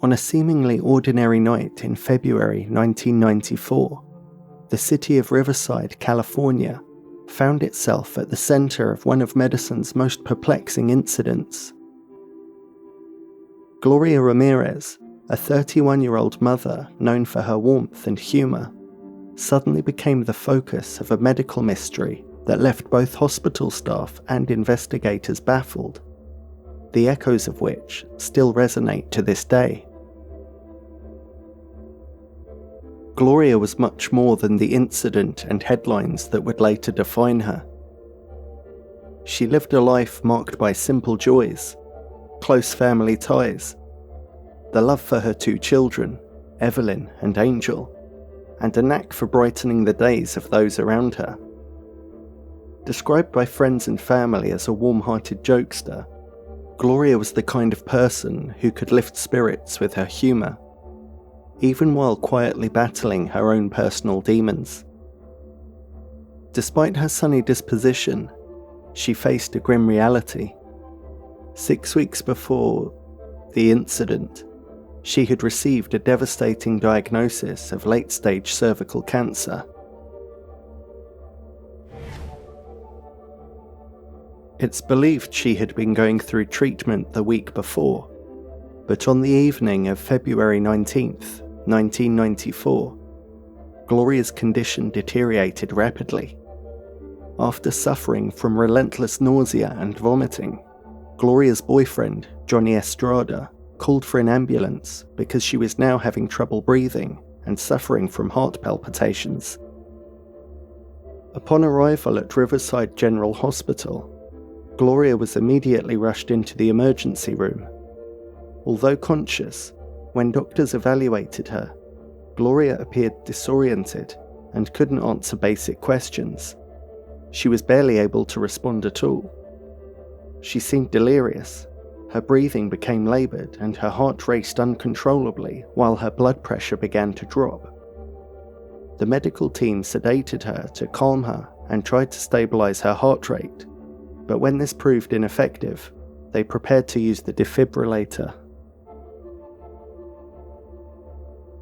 On a seemingly ordinary night in February 1994, the city of Riverside, California, found itself at the center of one of medicine's most perplexing incidents. Gloria Ramirez, a 31-year-old mother known for her warmth and humor, suddenly became the focus of a medical mystery that left both hospital staff and investigators baffled, the echoes of which still resonate to this day. Gloria was much more than the incident and headlines that would later define her. She lived a life marked by simple joys, close family ties, the love for her 2 children, Evelyn and Angel, and a knack for brightening the days of those around her. Described by friends and family as a warm-hearted jokester, Gloria was the kind of person who could lift spirits with her humor, even while quietly battling her own personal demons. Despite her sunny disposition, she faced a grim reality. 6 weeks before the incident, she had received a devastating diagnosis of late-stage cervical cancer. It's believed she had been going through treatment the week before, but on the evening of February 19th, 1994, Gloria's condition deteriorated rapidly. After suffering from relentless nausea and vomiting, Gloria's boyfriend, Johnny Estrada, called for an ambulance because she was now having trouble breathing and suffering from heart palpitations. Upon arrival at Riverside General Hospital, Gloria was immediately rushed into the emergency room. Although conscious, when doctors evaluated her, Gloria appeared disoriented and couldn't answer basic questions. She was barely able to respond at all. She seemed delirious. Her breathing became laboured and her heart raced uncontrollably while her blood pressure began to drop. The medical team sedated her to calm her and tried to stabilise her heart rate, but when this proved ineffective, they prepared to use the defibrillator.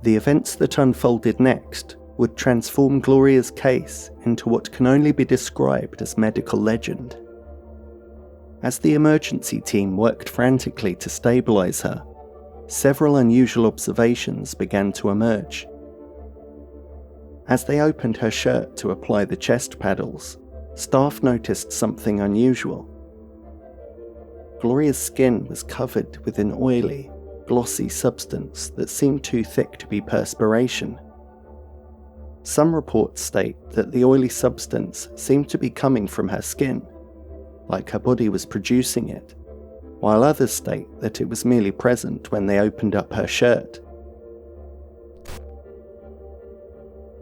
The events that unfolded next would transform Gloria's case into what can only be described as medical legend. As the emergency team worked frantically to stabilise her, several unusual observations began to emerge. As they opened her shirt to apply the chest paddles, staff noticed something unusual. Gloria's skin was covered with an oily, glossy substance that seemed too thick to be perspiration. Some reports state that the oily substance seemed to be coming from her skin, like her body was producing it, while others state that it was merely present when they opened up her shirt.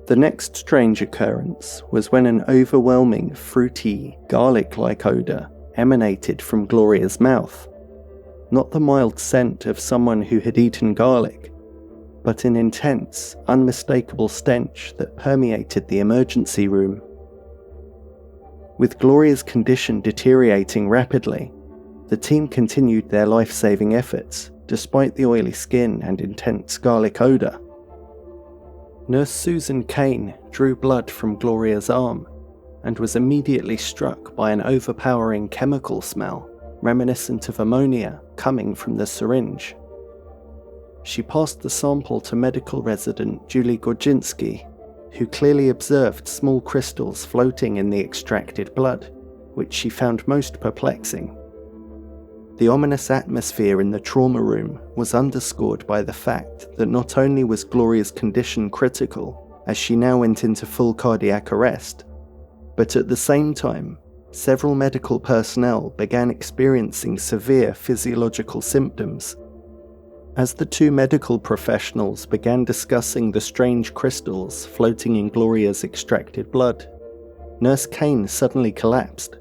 The next strange occurrence was when an overwhelming, fruity, garlic-like odour emanated from Gloria's mouth. Not the mild scent of someone who had eaten garlic, but an intense, unmistakable stench that permeated the emergency room. With Gloria's condition deteriorating rapidly, the team continued their life-saving efforts despite the oily skin and intense garlic odour. Nurse Susan Kane drew blood from Gloria's arm and was immediately struck by an overpowering chemical smell reminiscent of ammonia coming from the syringe. She passed the sample to medical resident Julie Gorginski, who clearly observed small crystals floating in the extracted blood, which she found most perplexing. The ominous atmosphere in the trauma room was underscored by the fact that not only was Gloria's condition critical, as she now went into full cardiac arrest, but at the same time, several medical personnel began experiencing severe physiological symptoms. As the 2 medical professionals began discussing the strange crystals floating in Gloria's extracted blood, Nurse Kane suddenly collapsed.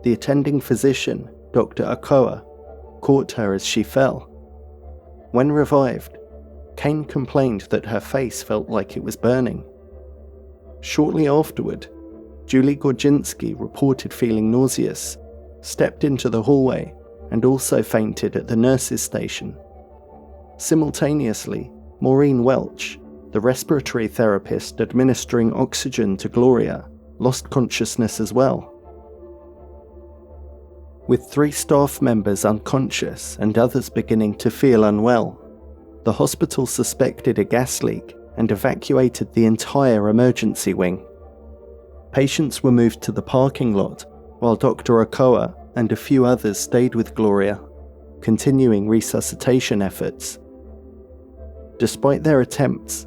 The attending physician, Dr. Okoa, caught her as she fell. When revived, Kane complained that her face felt like it was burning. Shortly afterward, Julie Gorginski reported feeling nauseous, stepped into the hallway, and also fainted at the nurses' station. Simultaneously, Maureen Welch, the respiratory therapist administering oxygen to Gloria, lost consciousness as well. With 3 staff members unconscious and others beginning to feel unwell, the hospital suspected a gas leak and evacuated the entire emergency wing. Patients were moved to the parking lot, while Dr. Okoa and a few others stayed with Gloria, continuing resuscitation efforts. Despite their attempts,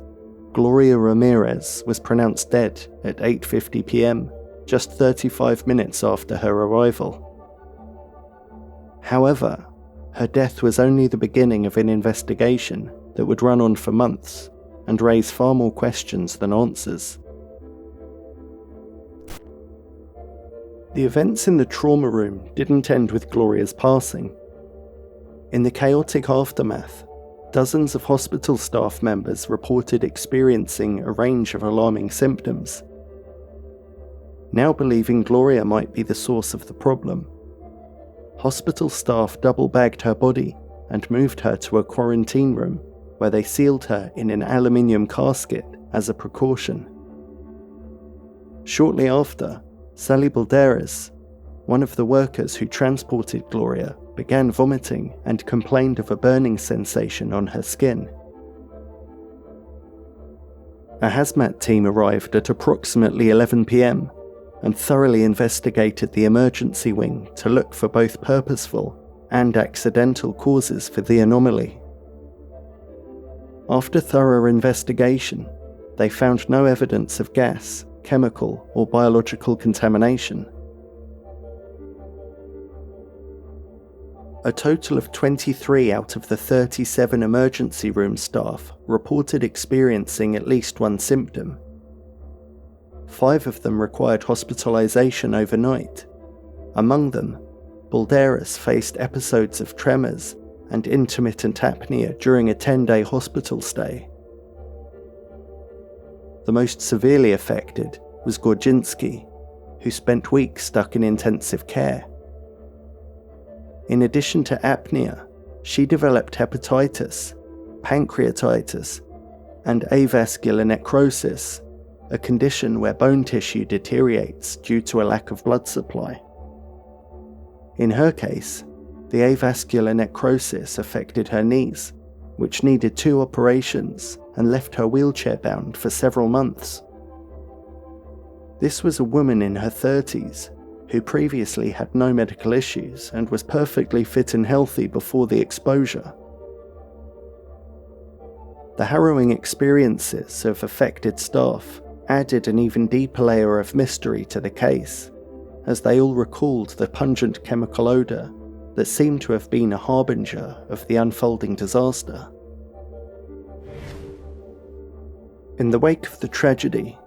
Gloria Ramirez was pronounced dead at 8:50 p.m, just 35 minutes after her arrival. However, her death was only the beginning of an investigation that would run on for months and raise far more questions than answers. The events in the trauma room didn't end with Gloria's passing. In the chaotic aftermath, dozens of hospital staff members reported experiencing a range of alarming symptoms. Now believing Gloria might be the source of the problem, hospital staff double-bagged her body and moved her to a quarantine room where they sealed her in an aluminium casket as a precaution. Shortly after, Sally Balderas, one of the workers who transported Gloria, began vomiting and complained of a burning sensation on her skin. A hazmat team arrived at approximately 11 p.m. and thoroughly investigated the emergency wing to look for both purposeful and accidental causes for the anomaly. After thorough investigation, they found no evidence of gas, chemical, or biological contamination. A total of 23 out of the 37 emergency room staff reported experiencing at least one symptom. 5 of them required hospitalization overnight. Among them, Balderas faced episodes of tremors and intermittent apnea during a 10-day hospital stay. The most severely affected was Gorginski, who spent weeks stuck in intensive care. In addition to apnea, she developed hepatitis, pancreatitis, and avascular necrosis, a condition where bone tissue deteriorates due to a lack of blood supply. In her case, the avascular necrosis affected her knees, which needed 2 operations and left her wheelchair-bound for several months. This was a woman in her 30s who previously had no medical issues and was perfectly fit and healthy before the exposure. The harrowing experiences of affected staff added an even deeper layer of mystery to the case, as they all recalled the pungent chemical odour that seemed to have been a harbinger of the unfolding disaster. In the wake of the tragedy,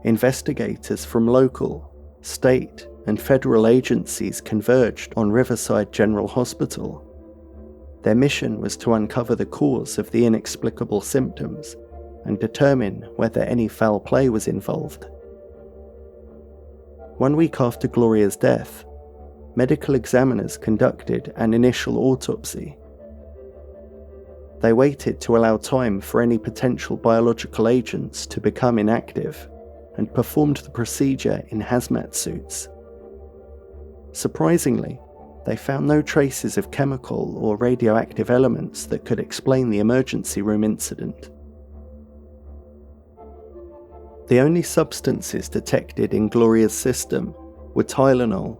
investigators from local, state, and federal agencies converged on Riverside General Hospital. Their mission was to uncover the cause of the inexplicable symptoms and determine whether any foul play was involved. 1 week after Gloria's death, medical examiners conducted an initial autopsy. They waited to allow time for any potential biological agents to become inactive and performed the procedure in hazmat suits. Surprisingly, they found no traces of chemical or radioactive elements that could explain the emergency room incident. The only substances detected in Gloria's system were Tylenol,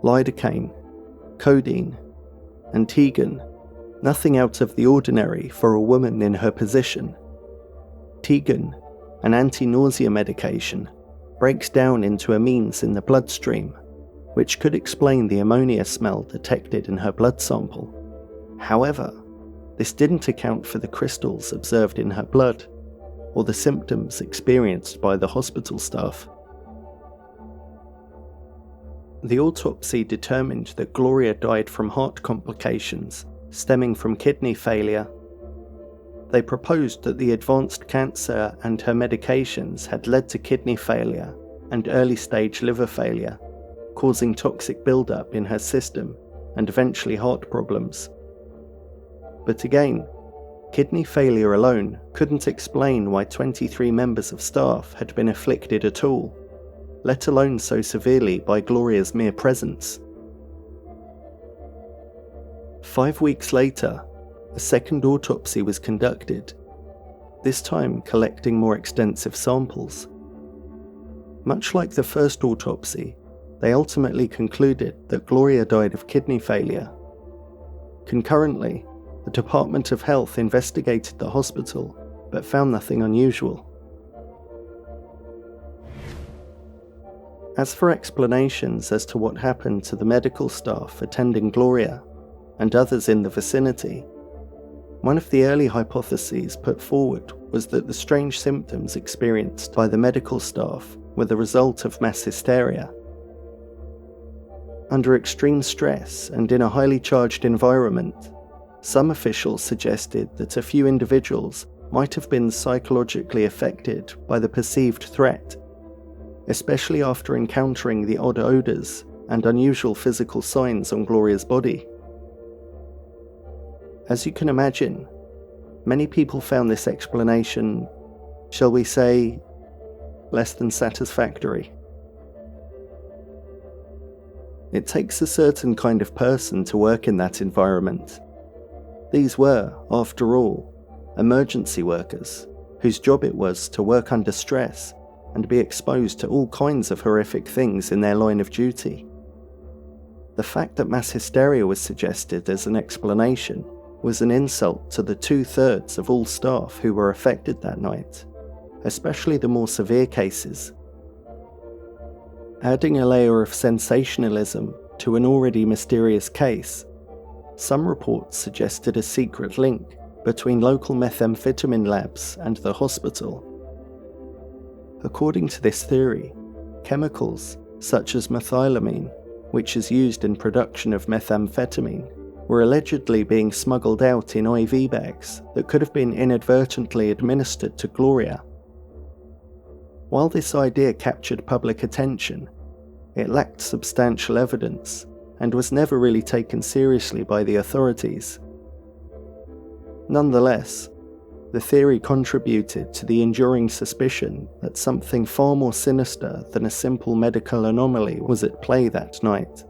lidocaine, codeine, and Tegan, nothing out of the ordinary for a woman in her position. Tegan, an anti-nausea medication, breaks down into amines in the bloodstream, which could explain the ammonia smell detected in her blood sample. However, this didn't account for the crystals observed in her blood, or the symptoms experienced by the hospital staff. The autopsy determined that Gloria died from heart complications stemming from kidney failure. They proposed that the advanced cancer and her medications had led to kidney failure and early-stage liver failure, causing toxic buildup in her system and eventually heart problems. But again, kidney failure alone couldn't explain why 23 members of staff had been afflicted at all, let alone so severely by Gloria's mere presence. 5 weeks later, a second autopsy was conducted, this time collecting more extensive samples. Much like the first autopsy, they ultimately concluded that Gloria died of kidney failure. Concurrently, the Department of Health investigated the hospital, but found nothing unusual. As for explanations as to what happened to the medical staff attending Gloria, and others in the vicinity, one of the early hypotheses put forward was that the strange symptoms experienced by the medical staff were the result of mass hysteria. Under extreme stress and in a highly charged environment, some officials suggested that a few individuals might have been psychologically affected by the perceived threat, especially after encountering the odd odours and unusual physical signs on Gloria's body. As you can imagine, many people found this explanation, shall we say, less than satisfactory. It takes a certain kind of person to work in that environment. These were, after all, emergency workers, whose job it was to work under stress and be exposed to all kinds of horrific things in their line of duty. The fact that mass hysteria was suggested as an explanation was an insult to the 2/3 of all staff who were affected that night, especially the more severe cases. Adding a layer of sensationalism to an already mysterious case, some reports suggested a secret link between local methamphetamine labs and the hospital. According to this theory, chemicals such as methylamine, which is used in production of methamphetamine, were allegedly being smuggled out in IV bags that could have been inadvertently administered to Gloria. While this idea captured public attention, it lacked substantial evidence and was never really taken seriously by the authorities. Nonetheless, the theory contributed to the enduring suspicion that something far more sinister than a simple medical anomaly was at play that night.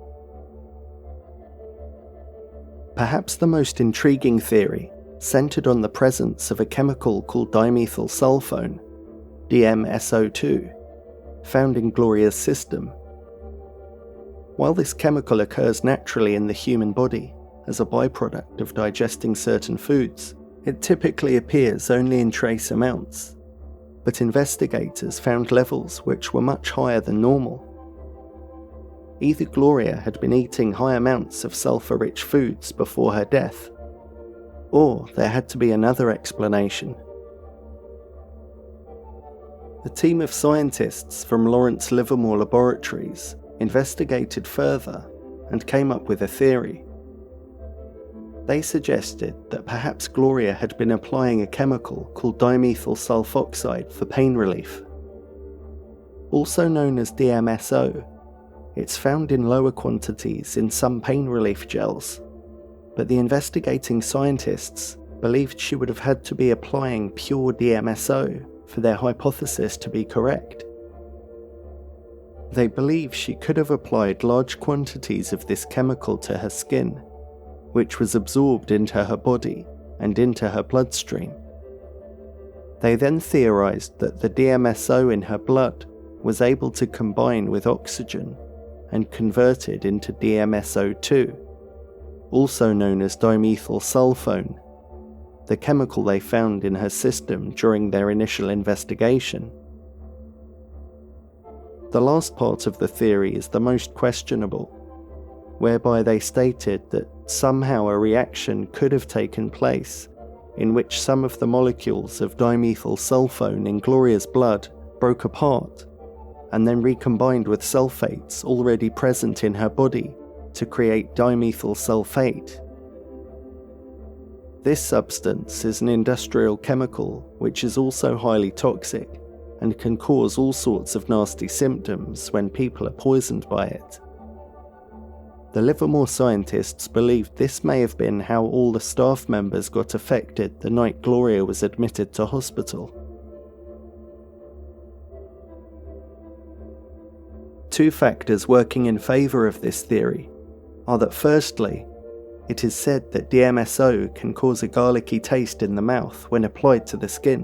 Perhaps the most intriguing theory centered on the presence of a chemical called dimethyl sulfone, DMSO2, found in Gloria's system. While this chemical occurs naturally in the human body as a byproduct of digesting certain foods, it typically appears only in trace amounts, but investigators found levels which were much higher than normal. Either Gloria had been eating high amounts of sulfur-rich foods before her death, or there had to be another explanation. A team of scientists from Lawrence Livermore Laboratories investigated further and came up with a theory. They suggested that perhaps Gloria had been applying a chemical called dimethyl sulfoxide for pain relief. Also known as DMSO, it's found in lower quantities in some pain relief gels, but the investigating scientists believed she would have had to be applying pure DMSO for their hypothesis to be correct. They believe she could have applied large quantities of this chemical to her skin, which was absorbed into her body and into her bloodstream. They then theorized that the DMSO in her blood was able to combine with oxygen and convert it into DMSO2, also known as dimethyl sulfone, the chemical they found in her system during their initial investigation. The last part of the theory is the most questionable, whereby they stated that somehow a reaction could have taken place in which some of the molecules of dimethyl sulfone in Gloria's blood broke apart and then recombined with sulfates already present in her body to create dimethyl sulfate. This substance is an industrial chemical which is also highly toxic and can cause all sorts of nasty symptoms when people are poisoned by it. The Livermore scientists believed this may have been how all the staff members got affected the night Gloria was admitted to hospital. Two factors working in favour of this theory are that firstly, it is said that DMSO can cause a garlicky taste in the mouth when applied to the skin,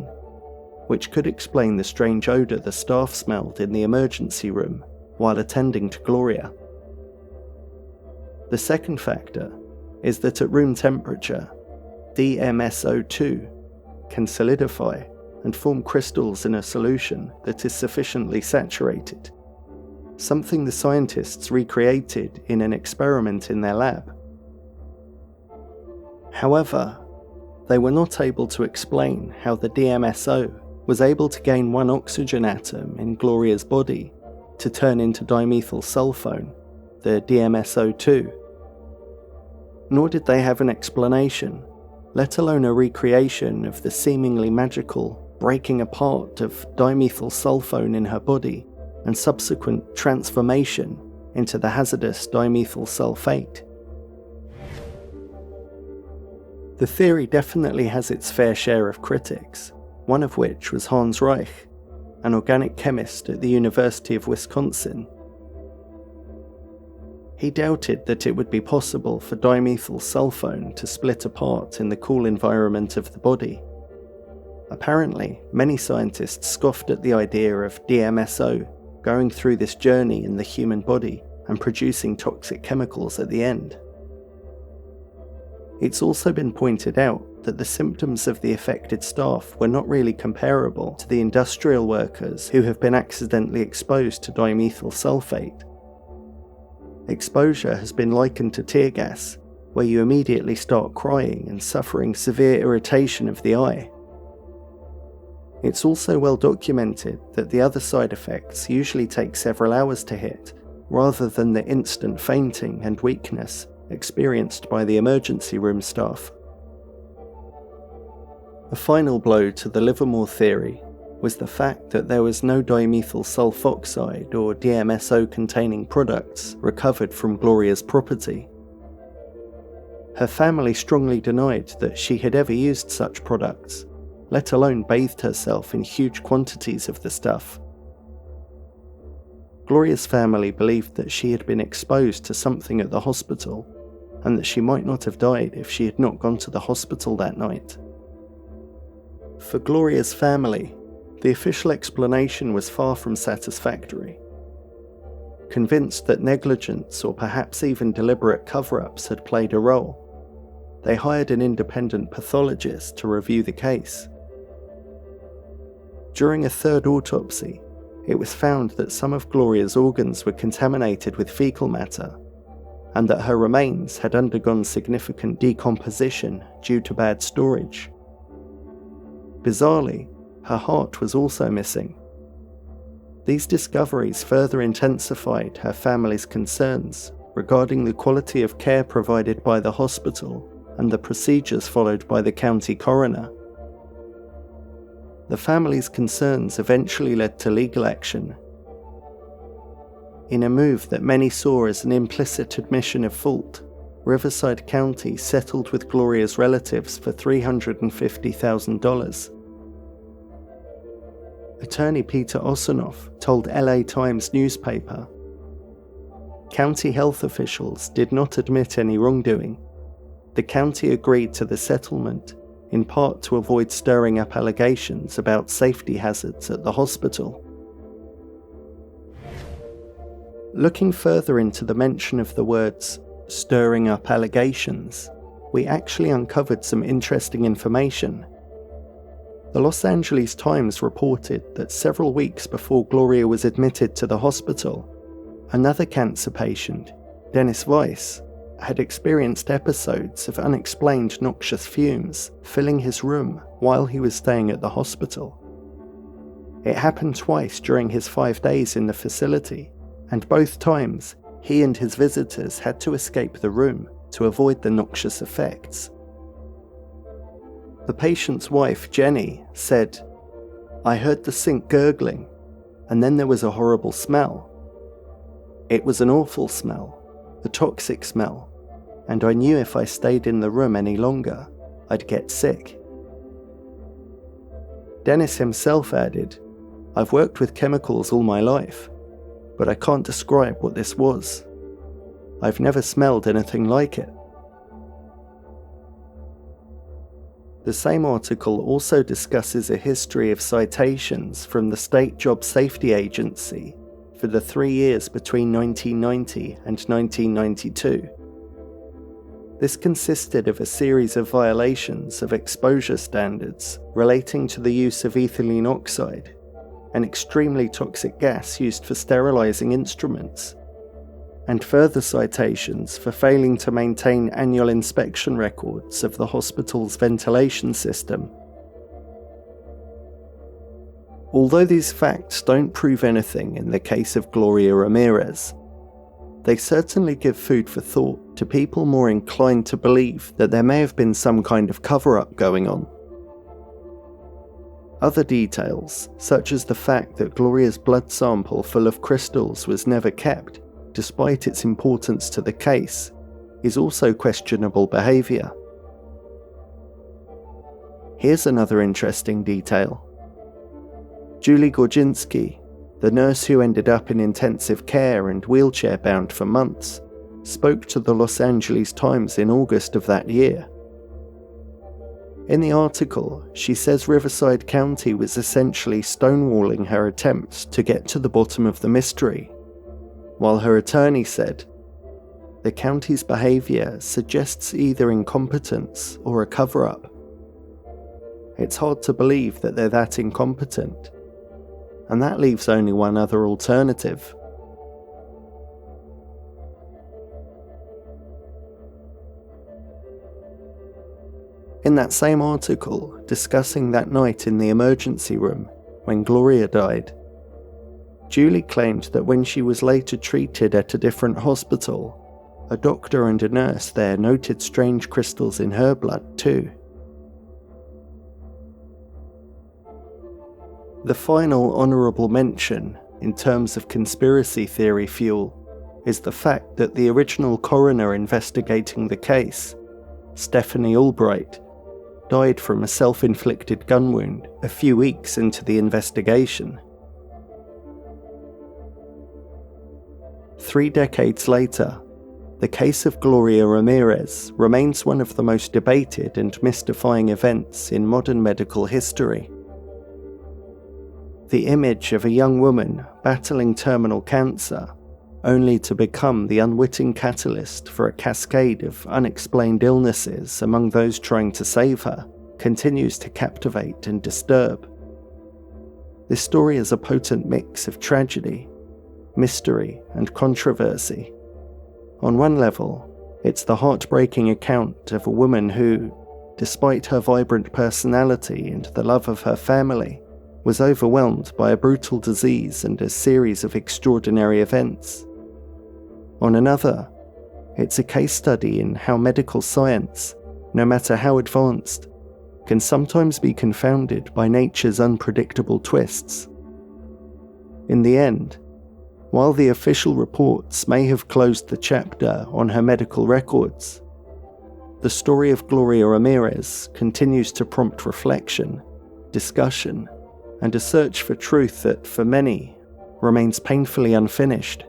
which could explain the strange odour the staff smelled in the emergency room while attending to Gloria. The second factor is that at room temperature, DMSO2 can solidify and form crystals in a solution that is sufficiently saturated, something the scientists recreated in an experiment in their lab. However, they were not able to explain how the DMSO was able to gain one oxygen atom in Gloria's body to turn into dimethyl sulfone, the DMSO2. Nor did they have an explanation, let alone a recreation of the seemingly magical breaking apart of dimethyl sulfone in her body and subsequent transformation into the hazardous dimethyl sulfate. The theory definitely has its fair share of critics, one of which was Hans Reich, an organic chemist at the University of Wisconsin. He doubted that it would be possible for dimethyl sulfone to split apart in the cool environment of the body. Apparently, many scientists scoffed at the idea of DMSO going through this journey in the human body and producing toxic chemicals at the end. It's also been pointed out that the symptoms of the affected staff were not really comparable to the industrial workers who have been accidentally exposed to dimethyl sulfate. Exposure has been likened to tear gas, where you immediately start crying and suffering severe irritation of the eye. It's also well documented that the other side effects usually take several hours to hit, rather than the instant fainting and weakness experienced by the emergency room staff. A final blow to the Livermore theory was the fact that there was no dimethyl sulfoxide or DMSO containing products recovered from Gloria's property. Her family strongly denied that she had ever used such products, let alone bathed herself in huge quantities of the stuff. Gloria's family believed that she had been exposed to something at the hospital, and that she might not have died if she had not gone to the hospital that night. For Gloria's family, the official explanation was far from satisfactory. Convinced that negligence or perhaps even deliberate cover-ups had played a role, they hired an independent pathologist to review the case. During a third autopsy, it was found that some of Gloria's organs were contaminated with fecal matter, and that her remains had undergone significant decomposition due to bad storage. Bizarrely, her heart was also missing. These discoveries further intensified her family's concerns regarding the quality of care provided by the hospital and the procedures followed by the county coroner. The family's concerns eventually led to legal action. In a move that many saw as an implicit admission of fault, Riverside County settled with Gloria's relatives for $350,000. Attorney Peter Osinoff told LA Times newspaper, "County health officials did not admit any wrongdoing. The county agreed to the settlement in part to avoid stirring up allegations about safety hazards at the hospital." Looking further into the mention of the words "stirring up allegations," we actually uncovered some interesting information. The Los Angeles Times reported that several weeks before Gloria was admitted to the hospital, another cancer patient, Dennis Weiss, had experienced episodes of unexplained noxious fumes filling his room while he was staying at the hospital. It happened twice during his 5 days in the facility, and both times he and his visitors had to escape the room to avoid the noxious effects. The patient's wife, Jenny, said, "I heard the sink gurgling, and then there was a horrible smell. It was an awful smell, a toxic smell, and I knew if I stayed in the room any longer, I'd get sick. Dennis himself added, "I've worked with chemicals all my life, but I can't describe what this was. I've never smelled anything like it." The same article also discusses a history of citations from the State Job Safety Agency for the 3 years between 1990 and 1992. This consisted of a series of violations of exposure standards relating to the use of ethylene oxide, an extremely toxic gas used for sterilizing instruments, and further citations for failing to maintain annual inspection records of the hospital's ventilation system. Although these facts don't prove anything in the case of Gloria Ramirez, they certainly give food for thought to people more inclined to believe that there may have been some kind of cover-up going on. Other details, such as the fact that Gloria's blood sample full of crystals was never kept, despite its importance to the case, is also questionable behaviour. Here's another interesting detail. Julie Gorginski, the nurse who ended up in intensive care and wheelchair-bound for months, spoke to the Los Angeles Times in August of that year. In the article, she says Riverside County was essentially stonewalling her attempts to get to the bottom of the mystery, while her attorney said, "The county's behaviour suggests either incompetence or a cover-up. It's hard to believe that they're that incompetent, and that leaves only one other alternative." In that same article, discussing that night in the emergency room when Gloria died, Julie claimed that when she was later treated at a different hospital, a doctor and a nurse there noted strange crystals in her blood too. The final honourable mention in terms of conspiracy theory fuel is the fact that the original coroner investigating the case, Stephanie Albright, died from a self-inflicted gun wound a few weeks into the investigation. 3 decades later, the case of Gloria Ramirez remains one of the most debated and mystifying events in modern medical history. The image of a young woman battling terminal cancer, only to become the unwitting catalyst for a cascade of unexplained illnesses among those trying to save her, continues to captivate and disturb. This story is a potent mix of tragedy, mystery, and controversy. On one level, it's the heartbreaking account of a woman who, despite her vibrant personality and the love of her family, was overwhelmed by a brutal disease and a series of extraordinary events. On another, it's a case study in how medical science, no matter how advanced, can sometimes be confounded by nature's unpredictable twists. In the end, while the official reports may have closed the chapter on her medical records, the story of Gloria Ramirez continues to prompt reflection, discussion, and a search for truth that, for many, remains painfully unfinished.